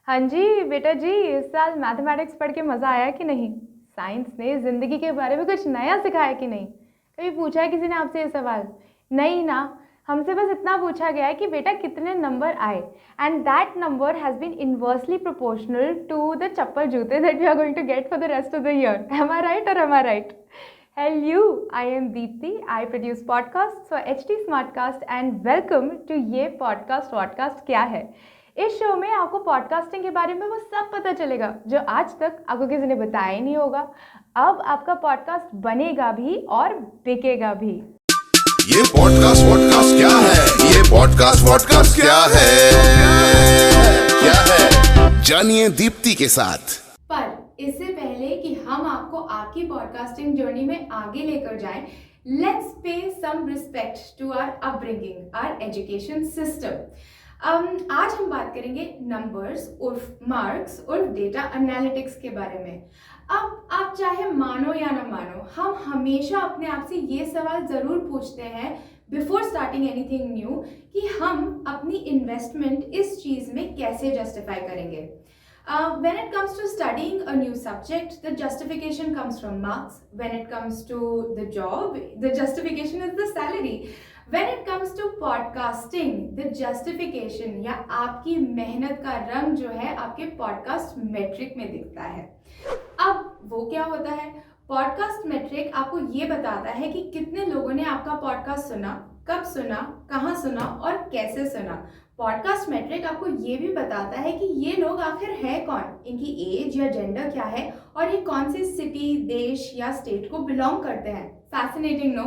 हाँ जी बेटा जी, इस साल मैथमेटिक्स पढ़ के मज़ा आया कि नहीं? साइंस ने ज़िंदगी के बारे में कुछ नया सिखाया कि नहीं? कभी पूछा है किसी ने आपसे ये सवाल? नहीं ना। हमसे बस इतना पूछा गया है कि बेटा कितने नंबर आए, and that number has been inversely proportional to the chappal जूते that we are going to get for the rest of the year. Am I right or am I right? Hello, I am Deepti. I produce podcasts for HT Smartcast and welcome to ये podcast क्या है? इस show में आपको podcasting के बारे में वो सब पता चलेगा जो आज तक आपको किसी ने बताया ही नहीं होगा. अब आपका पॉडकास्ट बनेगा भी और बिकेगा भी. ये पॉडकास्ट वॉडकास्ट क्या है? ये पॉडकास्ट वॉडकास्ट क्या है? क्या है? जानिए दीप्ति के साथ. पर इससे पहले कि हम आपको आपकी पॉडकास्टिंग जर्नी में आगे लेकर जाएं, let's pay some respect to our upbringing, our education system. आज हम बात करेंगे नंबर्स उर्फ मार्क्स उर्फ डेटा एनालिटिक्स के बारे में. अब आप चाहे मानो या ना मानो, हम हमेशा अपने आप से ये सवाल ज़रूर पूछते हैं बिफोर स्टार्टिंग एनीथिंग न्यू कि हम अपनी इन्वेस्टमेंट इस चीज़ में कैसे जस्टिफाई करेंगे. When it comes to studying a new subject, the justification comes from marks. When it comes to the job, the justification is the salary. When it comes to podcasting, the justification या आपकी मेहनत का रंग जो है आपके podcast metric में दिखता है. अब वो क्या होता है? पॉडकास्ट मेट्रिक आपको ये बताता है कि कितने लोगों ने आपका पॉडकास्ट सुना, कब सुना, कहाँ सुना और कैसे सुना. पॉडकास्ट मेट्रिक आपको ये भी बताता है कि ये लोग आखिर है कौन, इनकी एज या जेंडर क्या है और ये कौन सी सिटी, देश या स्टेट को बिलोंग करते हैं. Fascinating no?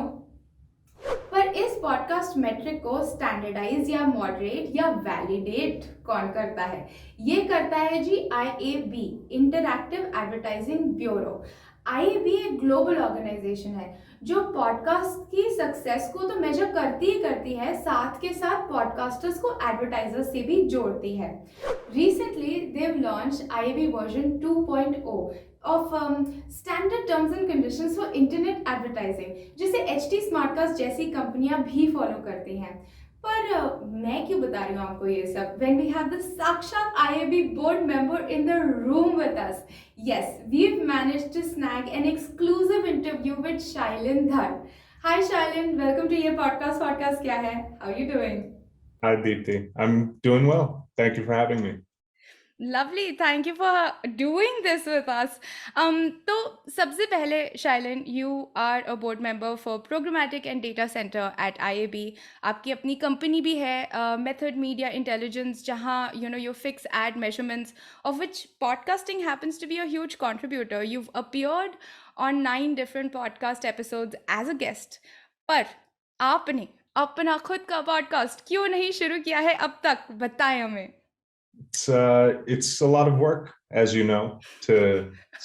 पर इस पॉडकास्ट मेट्रिक को स्टैंडर्डाइज या मॉडरेट या वैलिडेट कौन करता है? ये करता है जी IAB, interactive advertising bureau. IAB एक ग्लोबल ऑर्गेनाइजेशन है जो पॉडकास्ट की सक्सेस को तो मेजर करती ही करती है, साथ के साथ पॉडकास्टर्स को एडवर्टाइजर्स से भी जोड़ती है. Recently they've launch IAB version 2.0 of standard terms and conditions for internet advertising, जिसे HT Smartcast जैसी कंपनियां भी फॉलो करती हैं. पर मैं क्यों बता रही हूँ आपको ये सब when we have the साक्षात IAB board member in the room with us. Yes, we've managed to snag an exclusive interview with Shailin Dhar. Hi Shailin, welcome to ये podcast क्या है? How are you doing? Hi, Deepti. I'm doing well. Thank you for having me. Lovely, thank you for doing this with us. तो सबसे पहले Shaylyn, you are a board member for programmatic and data center at IAB. आपकी अपनी company भी है, Method Media Intelligence, जहाँ you fix ad measurements, of which podcasting happens to be a huge contributor. You've appeared on 9 different podcast episodes as a guest. पर आपने अपना खुद का पॉडकास्ट क्यों नहीं शुरू किया है अब तक? बताएं हमें. It's a lot of work, as you know, to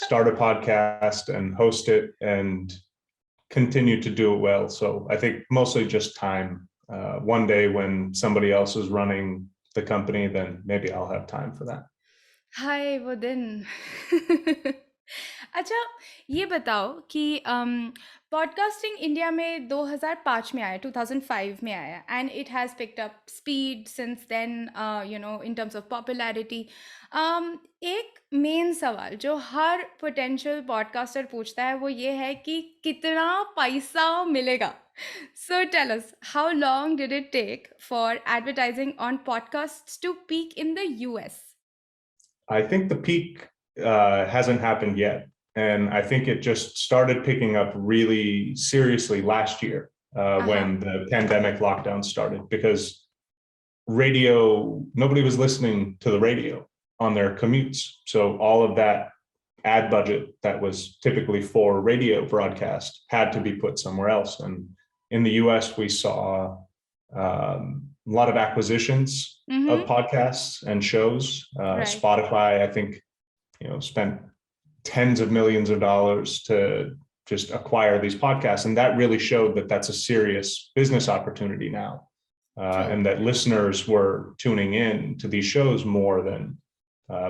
start a podcast and host it and continue to do it well. So I think mostly just time. One day when somebody else is running the company, then maybe I'll have time for that. हाय वो दिन. अच्छा, ये बताओ कि podcasting India में 2005 में आया, 2005 में आया, and it has picked up speed since then, in terms of popularity. एक मेन सवाल जो हर पोटेंशियल पॉडकास्टर पूछता है वो ये है कि कितना पैसा मिलेगा. So tell us, how long did it take for advertising on podcasts to peak in the US? I think the peak hasn't happened yet. And I think it just started picking up really seriously last year when the pandemic lockdown started, because nobody was listening to the radio on their commutes. So all of that ad budget that was typically for radio broadcast had to be put somewhere else. And in the US, we saw a lot of acquisitions of podcasts and shows. Right. Spotify, I think, spent tens of millions of dollars to just acquire these podcasts. And that really showed that that's a serious business opportunity now. And that listeners were tuning in to these shows more than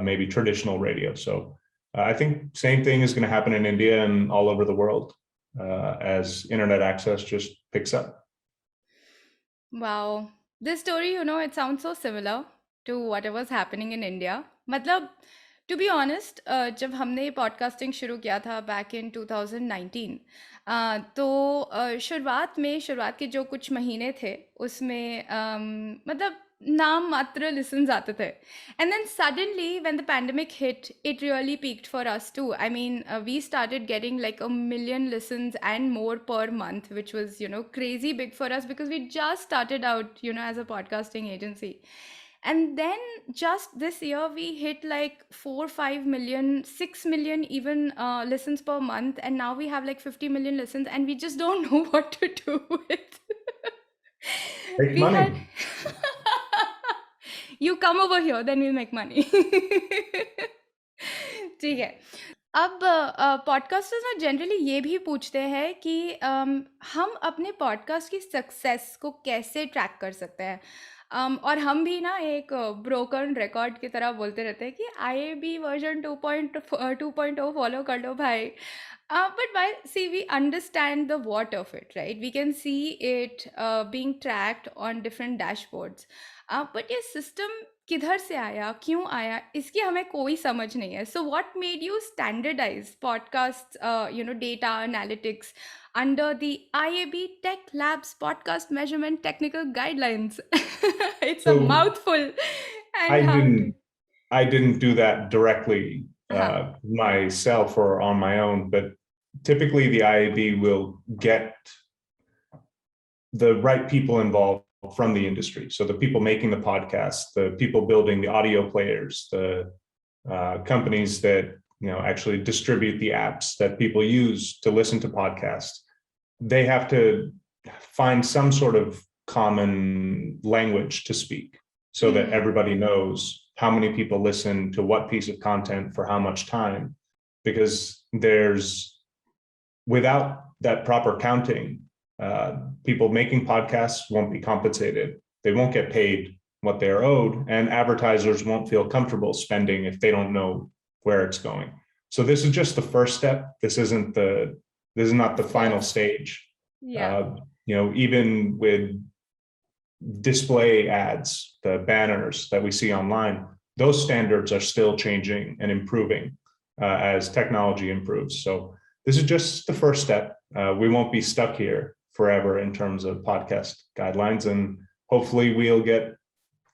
maybe traditional radio. So I think same thing is going to happen in India and all over the world as internet access just picks up. Wow. This story, it sounds so similar to whatever's happening in India. मतलब to be honest, जब हमने podcasting शुरू किया था back in 2019, तो शुरुआत के जो कुछ महीने थे उसमें मतलब नाम मात्र लिसन्स आते थे, and then suddenly when the pandemic hit it really peaked for us too. I mean we started getting like a million listens and more per month, which was, crazy big for us because we just started out, as a podcasting agency. And then just this year, we hit like 4, 5 million, 6 million even listens per month. And now we have like 50 million listens, and we just don't know what to do with. Make We had. money. You come over here, then we'll make money. ठीक है. अब podcasters ना generally ये भी पूछते हैं कि हम अपने पॉडकास्ट की सक्सेस को कैसे ट्रैक कर सकते हैं. और हम भी ना एक ब्रोकन रिकॉर्ड की तरह बोलते रहते हैं कि IAB वर्जन 2.0 फॉलो कर लो भाई. But while see, we understand the what of it, right? We can see it being tracked on different dashboards. But ये सिस्टम किधर से आया, क्यों आया, इसकी हमें कोई समझ नहीं है. So what made you standardize podcasts, data analytics under the IAB Tech Labs podcast measurement technical guidelines? It's a So mouthful. I And how to? didn't I didn't do that directly Uh-huh. myself or on my own, but typically the IAB will get the right people involved from the industry. So the people making the podcast, the people building the audio players, the companies that actually distribute the apps that people use to listen to podcasts. They have to find some sort of common language to speak so that everybody knows how many people listen to what piece of content for how much time, because without that proper counting, people making podcasts won't be compensated. They won't get paid what they're owed, and advertisers won't feel comfortable spending if they don't know where it's going. So this is just the first step. This is not the final stage. Yeah. Even with display ads, the banners that we see online, those standards are still changing and improving as technology improves. So this is just the first step. We won't be stuck here forever in terms of podcast guidelines, and hopefully we'll get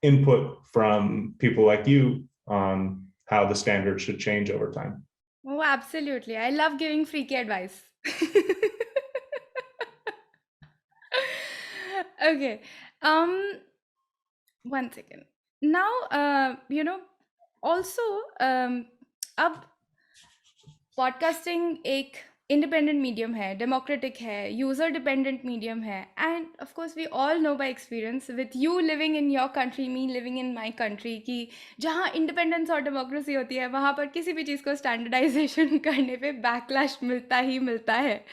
input from people like you on how the standards should change over time. Oh, absolutely. I love giving freaky advice. Okay. Um, One second. Now, also, अब podcasting एक independent medium है, democratic है, user dependent medium है, and of course we all know by experience with you living in your country, me living in my country, कि जहाँ independence और democracy होती है वहाँ पर किसी भी चीज़ को स्टैंडर्डाइजेशन करने पे बैकलैश मिलता ही मिलता है.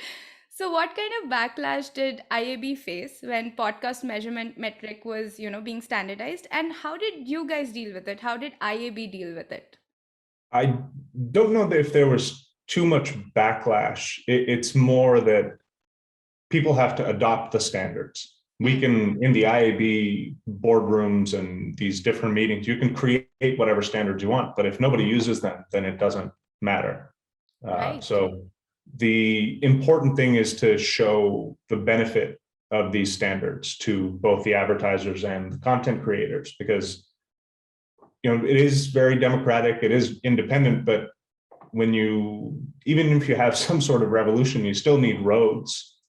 So what kind of backlash did IAB face when podcast measurement metric was, being standardized, and how did you guys deal with it? How did IAB deal with it? I don't know if there was too much backlash. It's more that people have to adopt the standards. We can, in the IAB boardrooms and these different meetings, you can create whatever standards you want, but if nobody uses them, then it doesn't matter. Right. So the important thing is to show the benefit of these standards to both the advertisers and the content creators, because it is very democratic, it is independent, but even if you have some sort of revolution, you still need roads,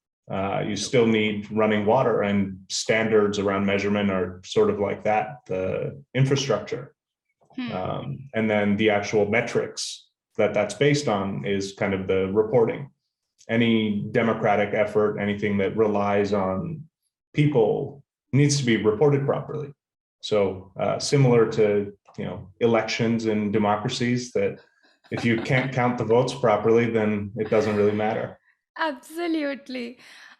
you still need running water, and standards around measurement are sort of like that, the infrastructure. And then the actual metrics that's based on is kind of the reporting. Any democratic effort, anything that relies on people, needs to be reported properly. So similar to elections in democracies, that if you can't count the votes properly, then it doesn't really matter. Absolutely.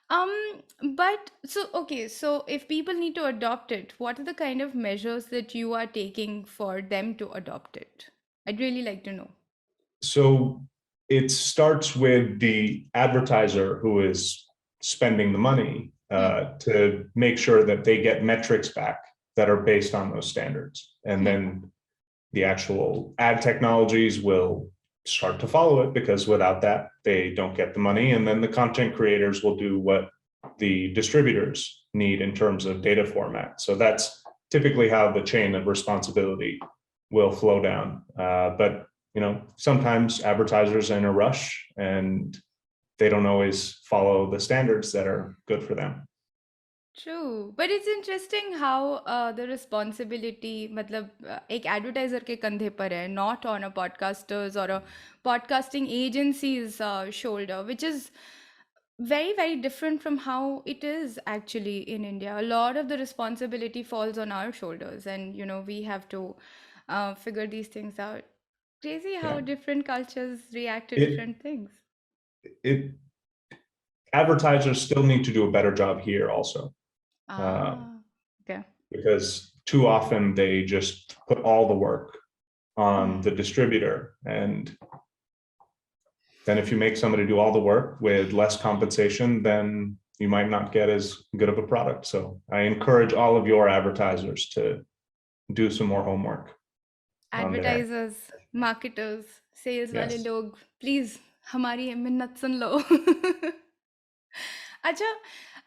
But so if people need to adopt it, what are the kind of measures that you are taking for them to adopt it? I'd really like to know. So it starts with the advertiser who is spending the money to make sure that they get metrics back that are based on those standards. And then the actual ad technologies will start to follow it, because without that, they don't get the money. And then the content creators will do what the distributors need in terms of data format. So that's typically how the chain of responsibility will flow down. But sometimes advertisers are in a rush and they don't always follow the standards that are good for them. True, but it's interesting how the responsibility मतलब एक advertiser के कंधे पर है, not on a podcaster's or a podcasting agency's shoulder, which is very, very different from how it is actually in India. A lot of the responsibility falls on our shoulders, and we have to figure these things out. Crazy how Yeah. different cultures react to It, different things. it advertisers still need to do a better job here also. Okay. Because too often they just put all the work on the distributor. And then if you make somebody do all the work with less compensation, then you might not get as good of a product. So I encourage all of your advertisers to do some more homework. Advertisers, marketers, sales वाले Yes. लोग, please हमारी मिन्नत सुन लो. अच्छा,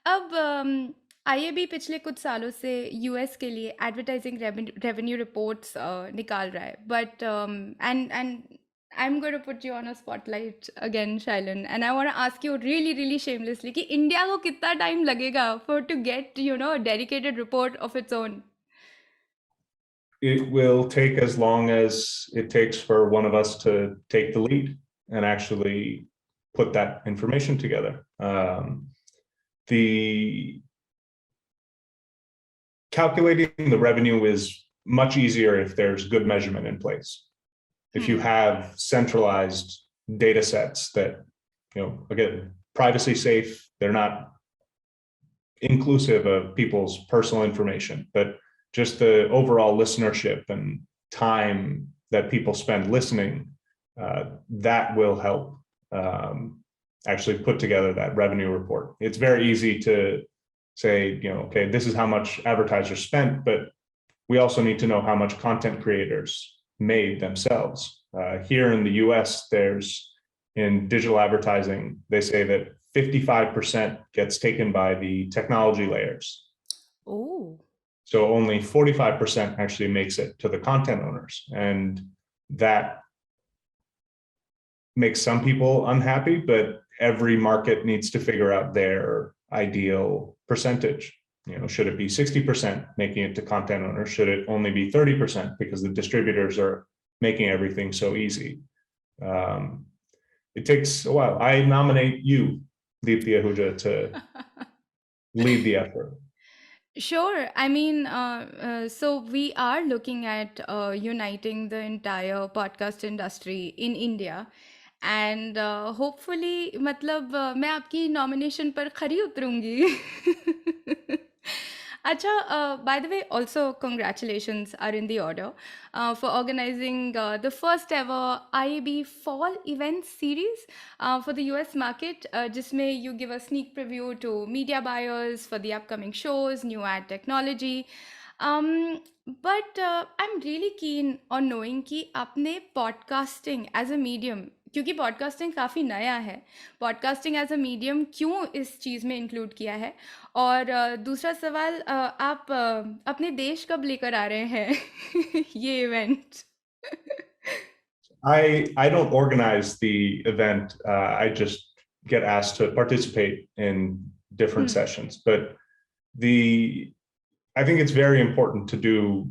अब IAB पिछले कुछ सालों से यूएस के लिए एडवर्टाइजिंग रेवेन्यू रिपोर्ट्स निकाल रहा है, but and I'm going to put you on a spotlight again, Shailin, and I want to ask you really, really shamelessly कि इंडिया को कितना टाइम लगेगा for to get a dedicated report of its own? It will take as long as it takes for one of us to take the lead and actually put that information together. The calculating the revenue is much easier if there's good measurement in place. If you have centralized data sets that, again, privacy safe, they're not inclusive of people's personal information, but just the overall listenership and time that people spend listening, that will help actually put together that revenue report. It's very easy to say, okay, this is how much advertisers spent, but we also need to know how much content creators made themselves. Here in the US, in digital advertising, they say that 55% gets taken by the technology layers. Oh. So only 45% actually makes it to the content owners. And that makes some people unhappy, but every market needs to figure out their ideal percentage. Should it be 60% making it to content owners? Should it only be 30% because the distributors are making everything so easy? It takes a while. I nominate you, Deepti Ahuja, to lead the effort. Sure. I mean, so we are looking at uniting the entire podcast industry in India. And hopefully, मतलब मैं आपकी nomination पर खरी उतरूंगी. Acha, by the way, also congratulations are in the order for organizing the first ever IAB Fall Event Series for the US market. Jisme you give a sneak preview to media buyers for the upcoming shows, new ad technology. But I'm really keen on knowing कि आपने podcasting as a medium, क्योंकि podcasting काफ़ी नया है, podcasting as a medium क्यों इस चीज़ में include किया है, और दूसरा सवाल, आप अपने देश कब लेकर आ रहे हैं ये event? I don't organize the event. I just get asked to participate in different sessions. But I think it's very important to do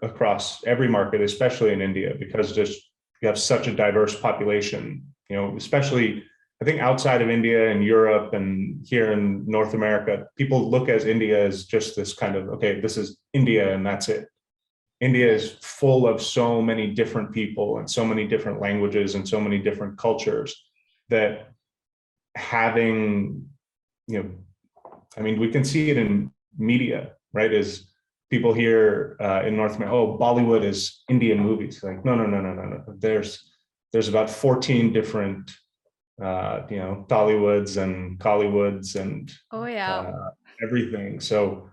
across every market, especially in India, because you have such a diverse population, especially I think outside of India and Europe and here in North America, people look at India as just this kind of, okay, this is India and that's it. India is full of so many different people and so many different languages and so many different cultures that having, I mean, we can see it in media, right? Is people here in North America, oh, Bollywood is Indian movies. Like, no. There's about 14 different, Tollywoods and Collywoods and Oh yeah, everything. So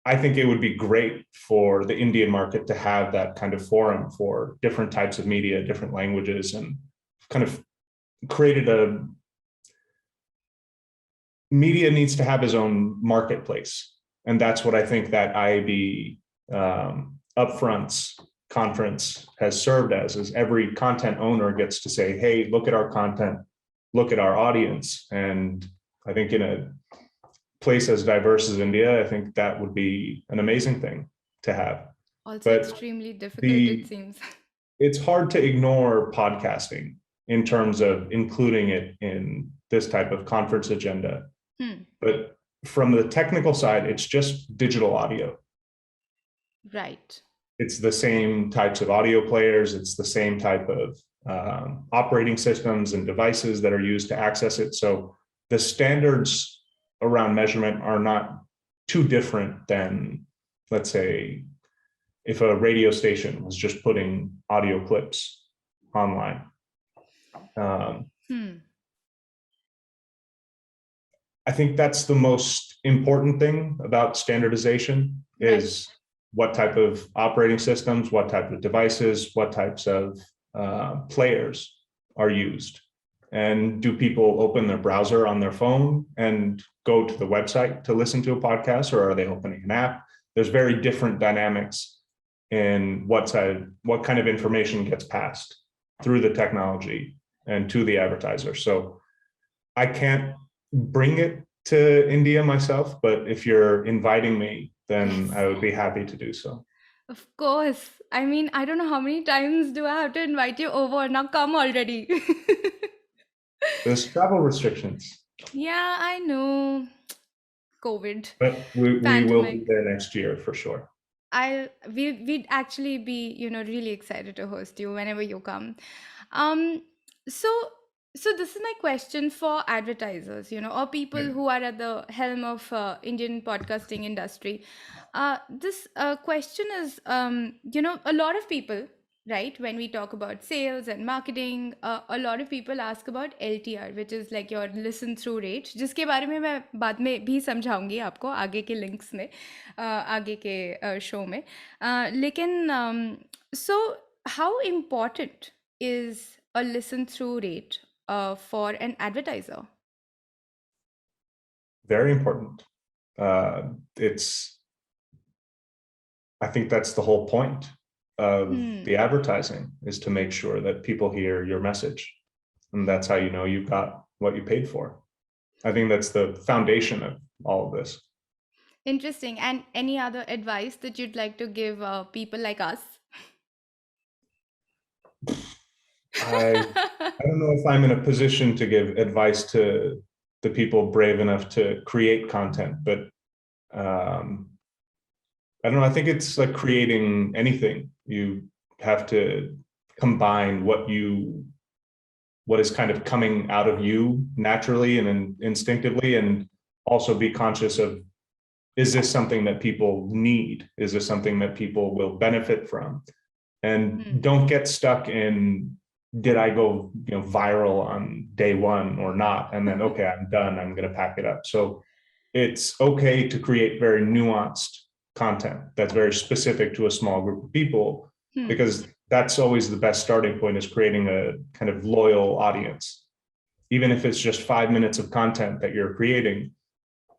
I think it would be great for the Indian market to have that kind of forum for different types of media, different languages, and kind of created a media needs to have its own marketplace. And that's what I think that IAB upfronts conference has served as, is every content owner gets to say, hey, look at our content, look at our audience. And I think in a place as diverse as India, I think that would be an amazing thing to have. Also But extremely difficult, the it seems. it's hard to ignore podcasting in terms of including it in this type of conference agenda. But from the technical side, it's just digital audio. Right. It's the same types of audio players. It's the same type of operating systems and devices that are used to access it. So the standards around measurement are not too different than, let's say, if a radio station was just putting audio clips online. I think that's the most important thing about standardization is what type of operating systems, what type of devices, what types of players are used. And do people open their browser on their phone and go to the website to listen to a podcast, or are they opening an app? There's very different dynamics in what kind of information gets passed through the technology and to the advertiser. So I can't bring it to India myself, but if you're inviting me, then I would be happy to do so. Of course. I mean, I don't know how many times do I have to invite you over. Now come already. There's travel restrictions. Yeah, I know. COVID, but we will be pandemic. there next year for sure. We'd actually be, really excited to host you whenever you come. Um, so this is my question for advertisers, or people who are at the helm of Indian podcasting industry. This question is, a lot of people, right? When we talk about sales and marketing, a lot of people ask about LTR, which is like your listen through rate, जिसके बारे में मैं बाद में भी समझाऊंगी आपको आगे के लिंक्स में, आगे के शो में. लेकिन so how important is a listen through rate for an advertiser? Very important. I think that's the whole point of the advertising, is to make sure that people hear your message. And that's how you know you've got what you paid for. I think that's the foundation of all of this. Interesting. And any other advice that you'd like to give people like us? I don't know if I'm in a position to give advice to the people brave enough to create content, but I don't know. I think it's like creating anything. You have to combine what is kind of coming out of you naturally and instinctively, and also be conscious of, is this something that people need? Is this something that people will benefit from? And don't get stuck in, did I go viral on day one or not? And then, okay, I'm done, I'm going to pack it up. So it's okay to create very nuanced content that's very specific to a small group of people, because that's always the best starting point, is creating a kind of loyal audience. Even if it's just 5 minutes of content that you're creating,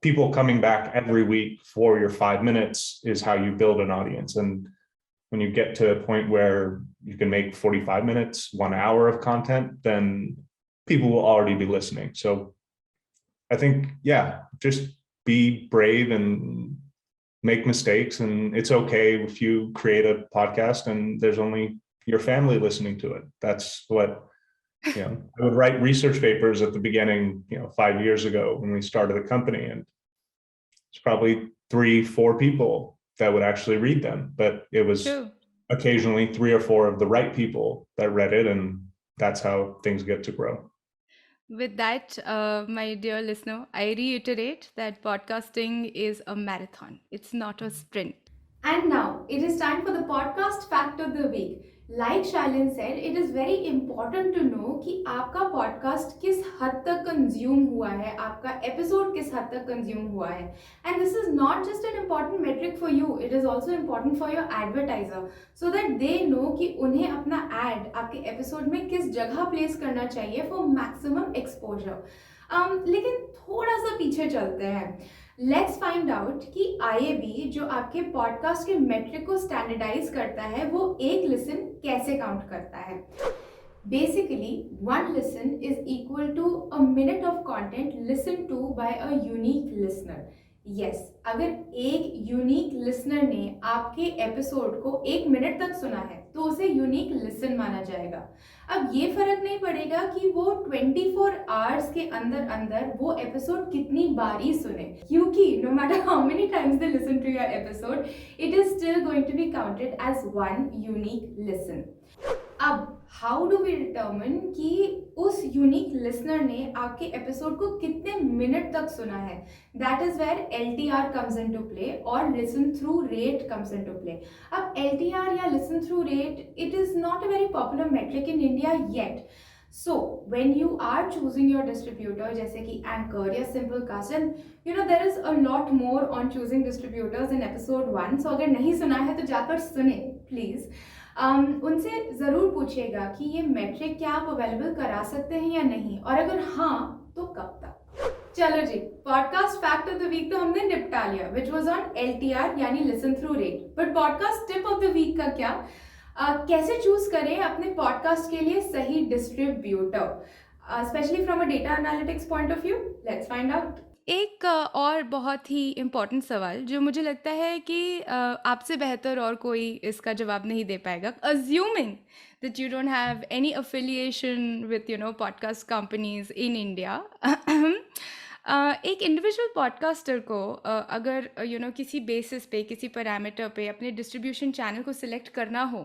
people coming back every week for your 5 minutes is how you build an audience. And when you get to a point where you can make 45 minutes, 1 hour of content, then people will already be listening. So I think, just be brave and make mistakes. And it's okay if you create a podcast and there's only your family listening to it. That's what, I would write research papers at the beginning, 5 years ago when we started the company, and it's probably 3-4 people that would actually read them, but it was occasionally 3 or 4 of the right people that read it. And that's how things get to grow. With that, my dear listener, I reiterate that podcasting is a marathon. It's not a sprint. And now it is time for the podcast fact of the week. Like Shailin said, it is very important to know कि आपका podcast किस हद तक consume हुआ है, आपका episode किस हद तक कंज्यूम हुआ है. And this is not just an important metric for you, it is also important for your advertiser, so that they know कि उन्हें अपना एड आपके एपिसोड में किस जगह प्लेस करना चाहिए फॉर मैक्सिमम एक्सपोजर. लेकिन थोड़ा सा पीछे चलते हैं. लेट्स फाइंड आउट कि IAB जो आपके पॉडकास्ट के मेट्रिक को स्टैंडर्डाइज करता है वो एक लिसन कैसे काउंट करता है. Basically 1 listen is equal to a minute of content listened to by a unique listener. Yes, अगर एक यूनिक लिसनर ने आपके एपिसोड को 1 मिनट तक सुना है तो उसे यूनिक लिसन माना जाएगा. अब ये फर्क नहीं पड़ेगा कि वो 24 आवर्स के अंदर अंदर वो एपिसोड कितनी बारी सुने, क्योंकि no matter how many times they listen to your episode, it is still going to be counted as 1 unique listen. अब हाउ डू वी डिटर्मिन कि उस यूनिक लिसनर ने आपके एपिसोड को कितने मिनट तक सुना है. That is where LTR comes into play और listen through rate comes into play. अब LTR या listen through rate, it is not a very popular metric in India yet. So when you are choosing your distributor, जैसे कि Anchor या Simplecast, and you know there is a lot more on choosing distributors in episode 1. So अगर नहीं सुना है तो जाकर सुने प्लीज. उनसे ज़रूर पूछिएगा कि ये मेट्रिक क्या आप अवेलेबल करा सकते हैं या नहीं, और अगर हाँ तो कब तक. चलो जी, podcast fact of the week तो हमने निपटा लिया, विच वॉज ऑन LTR यानी listen through rate. But podcast tip of the week का क्या? कैसे चूज करें अपने पॉडकास्ट के लिए सही distributor, specially from a data analytics point of view. Let's find out. एक और बहुत ही इम्पॉर्टेंट सवाल जो मुझे लगता है कि आपसे बेहतर और कोई इसका जवाब नहीं दे पाएगा. Assuming that you don't have any affiliation with podcast companies in India, एक इंडिविजुअल पॉडकास्टर को अगर किसी बेसिस पे, किसी पैरामीटर पे अपने डिस्ट्रीब्यूशन चैनल को सिलेक्ट करना हो,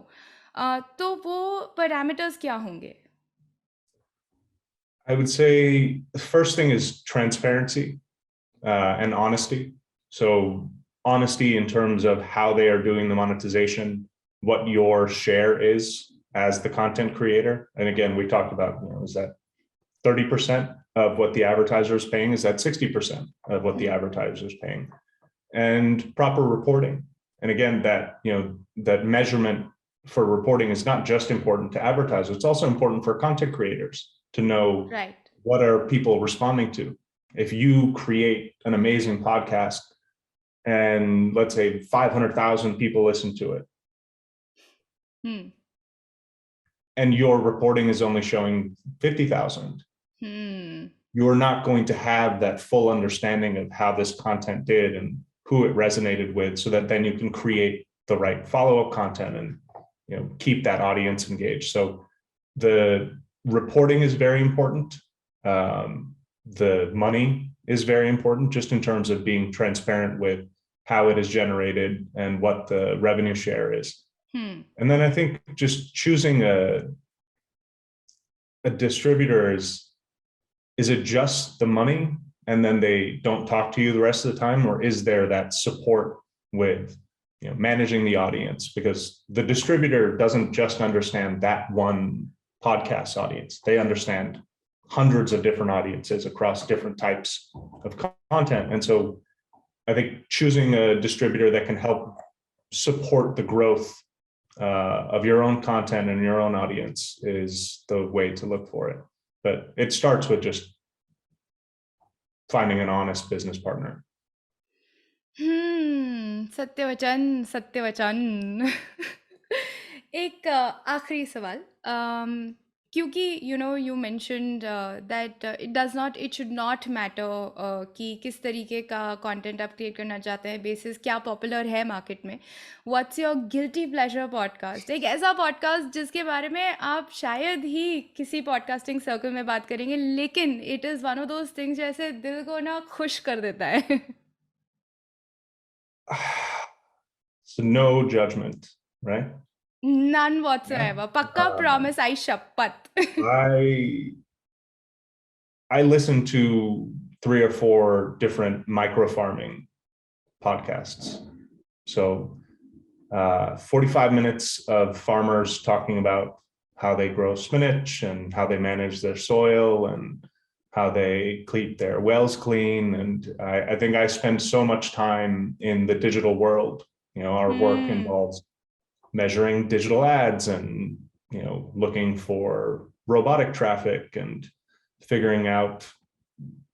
तो वो पैरामीटर्स क्या होंगे? I would say the first thing is transparency and honesty. So honesty in terms of how they are doing the monetization, what your share is as the content creator. And again, we talked about, is that 30% of what the advertiser is paying? Is that 60% of what the advertiser is paying? And proper reporting. And again, that measurement for reporting is not just important to advertisers, it's also important for content creators to know what are people responding to. If you create an amazing podcast and let's say 500,000 people listen to it, and your reporting is only showing 50,000, you're not going to have that full understanding of how this content did and who it resonated with, so that then you can create the right follow-up content and keep that audience engaged. So the reporting is very important. The money is very important, just in terms of being transparent with how it is generated and what the revenue share is. And then I think just choosing a distributor is it just the money and then they don't talk to you the rest of the time, or is there that support with managing the audience? Because the distributor doesn't just understand that one podcast audience. They understand hundreds of different audiences across different types of content. And so I think choosing a distributor that can help support the growth of your own content and your own audience is the way to look for it. But it starts with just finding an honest business partner. सत्यवचन सत्यवचन. एक आखिरी सवाल, क्योंकि you mentioned that it should not matter कि किस तरीके का content आप create करना चाहते हैं, बेसिस क्या पॉपुलर है मार्केट में. What's your guilty pleasure podcast? एक ऐसा पॉडकास्ट जिसके बारे में आप शायद ही किसी पॉडकास्टिंग सर्कल में बात करेंगे, लेकिन it is one of those things जैसे दिल को ना खुश कर देता है. So no judgment, right? None whatsoever. Pakka promise, I shapat. I listen to 3 or 4 different micro farming podcasts. So 45 minutes of farmers talking about how they grow spinach and how they manage their soil and how they keep their wells clean. And I think I spend so much time in the digital world. Our work involves measuring digital ads and, looking for robotic traffic and figuring out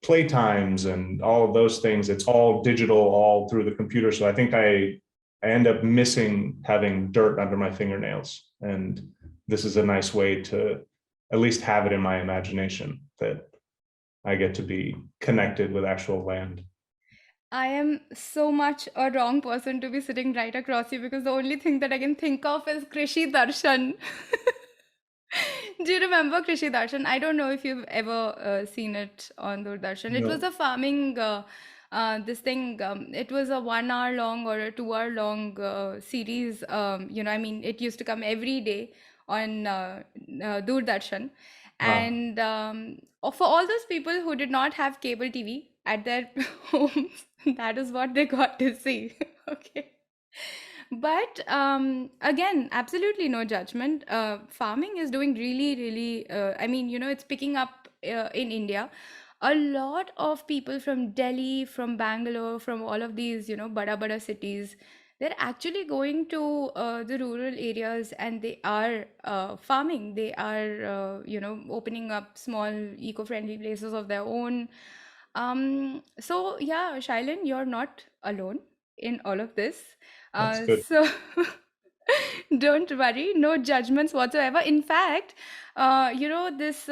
play times and all of those things. It's all digital, all through the computer. So I think I end up missing having dirt under my fingernails. And this is a nice way to at least have it in my imagination that I get to be connected with actual land. I am so much a wrong person to be sitting right across you because the only thing that I can think of is Krishi Darshan. Do you remember Krishi Darshan? I don't know if you've ever seen it on Doordarshan. It was No. a farming this thing. It was a 1 hour long or a 2 hour long series. I mean, it used to come every day on Doordarshan. Wow. And for all those people who did not have cable TV at their homes, that is what they got to see. Okay. But again, absolutely no judgment. Farming is doing really, really, I mean, it's picking up in India. A lot of people from Delhi, from Bangalore, from all of these, bada cities, they're actually going to the rural areas and they are farming. They are, opening up small eco-friendly places of their own. So yeah, Shailin, you're not alone in all of this. That's good. So don't worry, no judgments whatsoever. In fact, this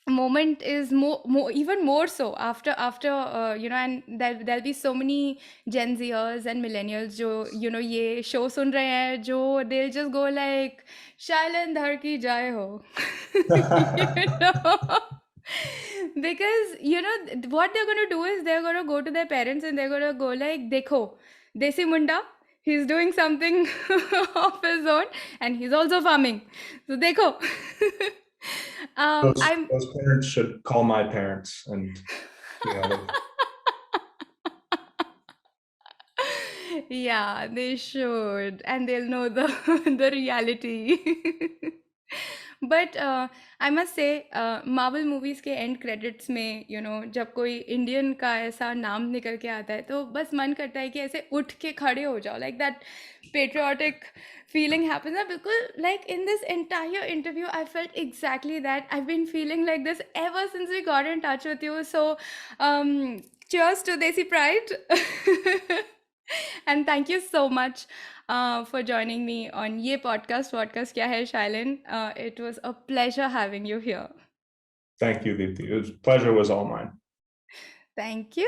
moment is more even more so after and there'll be so many Gen Zers and millennials jo ye show sun rahe hain jo they'll just go like Shailin Dhar ki jai ho. you know because what they're going to do is they're going to go to their parents and they're going to go like dekho desi munda, he's doing something of his own and he's also farming, so dekho. I'm Those parents should call my parents and yeah, they should, and they'll know the the reality. But I must say, Marvel movies के end credits में, जब कोई Indian का ऐसा नाम निकल के आता है तो बस मन करता है कि ऐसे उठ के खड़े हो जाओ, like that patriotic feeling happens. Because like in this entire interview, I felt exactly that. I've been feeling like this ever since we got in touch with you. So, cheers to Desi Pride. And thank you so much for joining me on Ye Podcast Kya Hai, Shailin. It was a pleasure having you here. Thank you, Deepti. Pleasure was all mine. Thank you.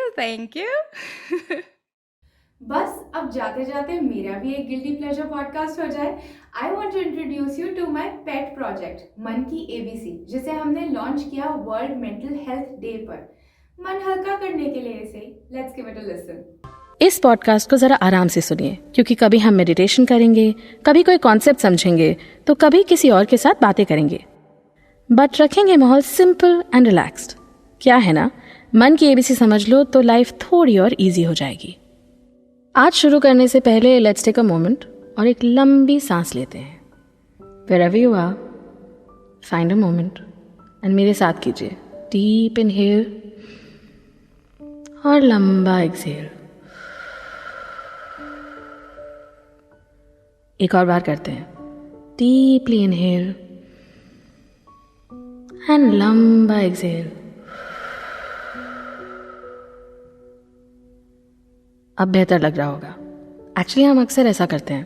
बस अब जाते जाते मेरा भी एक guilty pleasure podcast हो जाए. I want to introduce you to my pet project Mann Ki ABC, जिसे हमने लॉन्च किया वर्ल्ड मेंटल हेल्थ डे पर. मन हल्का करने के लिए इसे let's give it a listen. इस पॉडकास्ट को ज़रा आराम से सुनिए, क्योंकि कभी हम मेडिटेशन करेंगे, कभी कोई कॉन्सेप्ट समझेंगे, तो कभी किसी और के साथ बातें करेंगे. बट रखेंगे माहौल सिंपल एंड रिलैक्स्ड. क्या है ना, मन की एबीसी समझ लो तो लाइफ थोड़ी और इजी हो जाएगी. आज शुरू करने से पहले लेट्स टेक अ मोमेंट और एक लंबी सांस लेते हैं. Wherever you are, find a moment and मेरे साथ कीजिए. डीप इनहेल और लंबा एक्सहेल. एक और बार करते हैं. डीपली इनहेल एंड लंबा एक्सहेल. अब बेहतर लग रहा होगा. एक्चुअली हम अक्सर ऐसा करते हैं.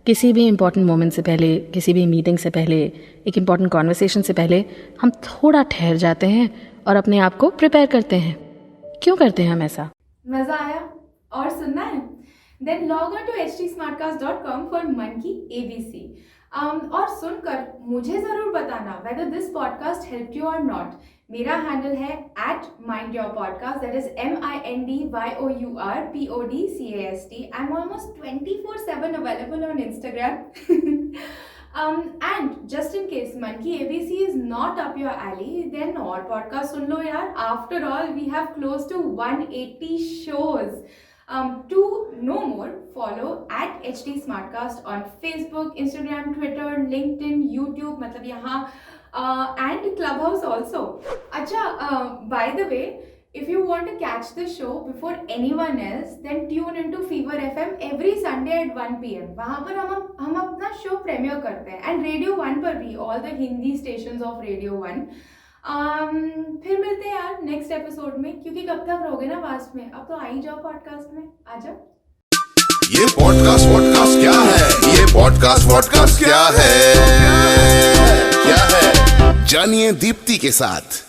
किसी भी इम्पॉर्टेंट मोमेंट से पहले, किसी भी मीटिंग से पहले, एक इम्पॉर्टेंट कॉन्वर्सेशन से पहले हम थोड़ा ठहर जाते हैं और अपने आप को प्रिपेयर करते हैं. क्यों करते हैं हम ऐसा? मजा आया और सुनना है? Then log on to htsmartcast.com for मन की ABC. और सुनकर मुझे ज़रूर बताना whether this podcast helped you or not. मेरा हैंडल है @mindyourpodcast, that is MINDYOURPODCAST. I'm almost 24/7 available on Instagram. And just in case मन की ABC is not up your alley, then और podcast सुन लो यार. After all, we have close to 180 shows. To know more, follow at HT Smartcast on Facebook, Instagram, Twitter, LinkedIn, YouTube, मतलब यहाँ and Clubhouse also. अच्छा, by the way, if you want to catch the show before anyone else, then tune into Fever FM every Sunday at 1 PM. वहाँ पर हम अपना show premiere करते हैं, and Radio 1 पर भी, all the Hindi stations of Radio 1. फिर मिलते हैं यार नेक्स्ट एपिसोड में, क्योंकि कब तक रहोगे ना वास्ट में, अब तो आ ही जाओ पॉडकास्ट में, आ जाओ। ये पॉडकास्ट क्या है? ये पॉडकास्ट क्या है? क्या है? जानिए दीप्ति के साथ।